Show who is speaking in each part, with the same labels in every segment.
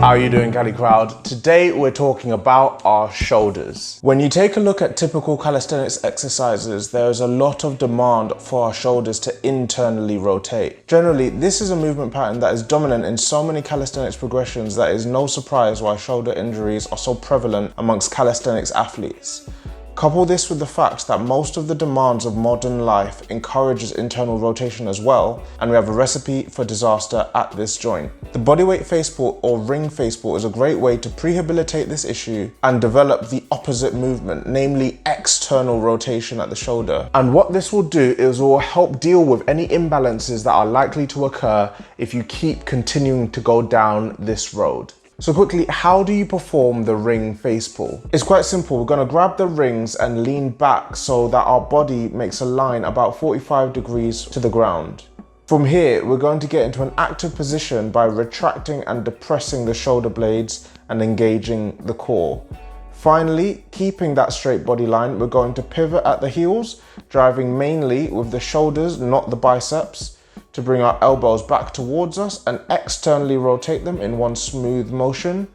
Speaker 1: How are you doing, Cali Crowd? Today we're talking about our shoulders. When you take a look at typical calisthenics exercises, there's a lot of demand for our shoulders to internally rotate. Generally, this is a movement pattern that is dominant in so many calisthenics progressions that it is no surprise why shoulder injuries are so prevalent amongst calisthenics athletes. Couple this with the fact that most of the demands of modern life encourages internal rotation as well, and we have a recipe for disaster at this joint. The bodyweight face pull or ring face pull is a great way to prehabilitate this issue and develop the opposite movement, namely external rotation at the shoulder. And what this will do is it will help deal with any imbalances that are likely to occur if you keep continuing to go down this road. So quickly, how do you perform the ring face pull? It's quite simple. We're going to grab the rings and lean back so that our body makes a line about 45 degrees to the ground. From here, we're going to get into an active position by retracting and depressing the shoulder blades and engaging the core. Finally, keeping that straight body line, we're going to pivot at the heels, driving mainly with the shoulders, not the biceps, to bring our elbows back towards us and externally rotate them in one smooth motion.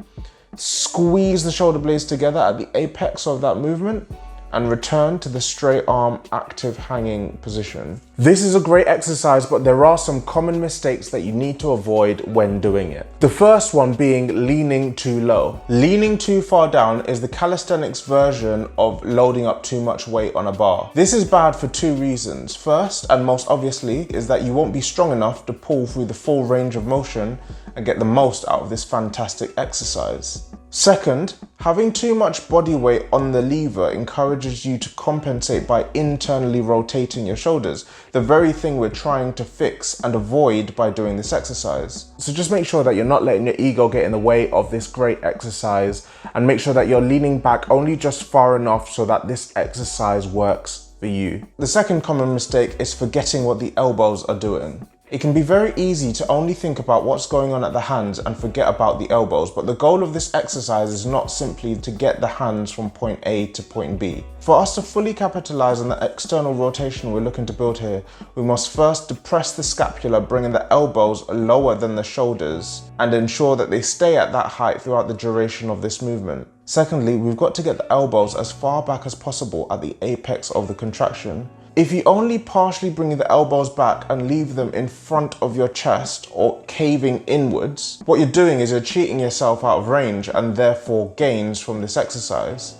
Speaker 1: Squeeze the shoulder blades together at the apex of that movement and return to the straight arm active hanging position. This is a great exercise, but there are some common mistakes that you need to avoid when doing it. The first one being leaning too low. Leaning too far down is the calisthenics version of loading up too much weight on a bar. This is bad for two reasons. First, and most obviously, is that you won't be strong enough to pull through the full range of motion and get the most out of this fantastic exercise. Second, having too much body weight on the lever encourages you to compensate by internally rotating your shoulders, the very thing we're trying to fix and avoid by doing this exercise. So just make sure that you're not letting your ego get in the way of this great exercise, and make sure that you're leaning back only just far enough so that this exercise works for you. The second common mistake is forgetting what the elbows are doing. It can be very easy to only think about what's going on at the hands and forget about the elbows, but the goal of this exercise is not simply to get the hands from point A to point B. For us to fully capitalize on the external rotation we're looking to build here, we must first depress the scapula, bringing the elbows lower than the shoulders, and ensure that they stay at that height throughout the duration of this movement. Secondly, we've got to get the elbows as far back as possible at the apex of the contraction. If you only partially bring the elbows back and leave them in front of your chest or caving inwards, what you're doing is you're cheating yourself out of range and therefore gains from this exercise.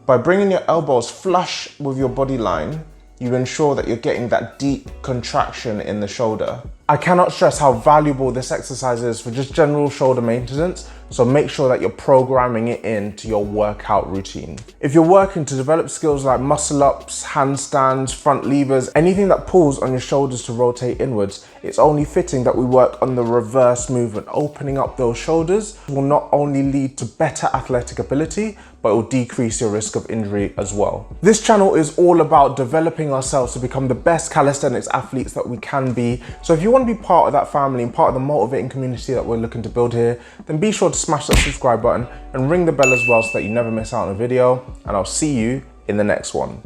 Speaker 1: By bringing your elbows flush with your body line, you ensure that you're getting that deep contraction in the shoulder. I cannot stress how valuable this exercise is for just general shoulder maintenance, so make sure that you're programming it into your workout routine. If you're working to develop skills like muscle ups, handstands, front levers, anything that pulls on your shoulders to rotate inwards, it's only fitting that we work on the reverse movement. Opening up those shoulders will not only lead to better athletic ability, but it will decrease your risk of injury as well. This channel is all about developing ourselves to become the best calisthenics athletes that we can be. So if you want to be part of that family and part of the motivating community that we're looking to build here, then be sure to smash that subscribe button and ring the bell as well so that you never miss out on a video, and I'll see you in the next one.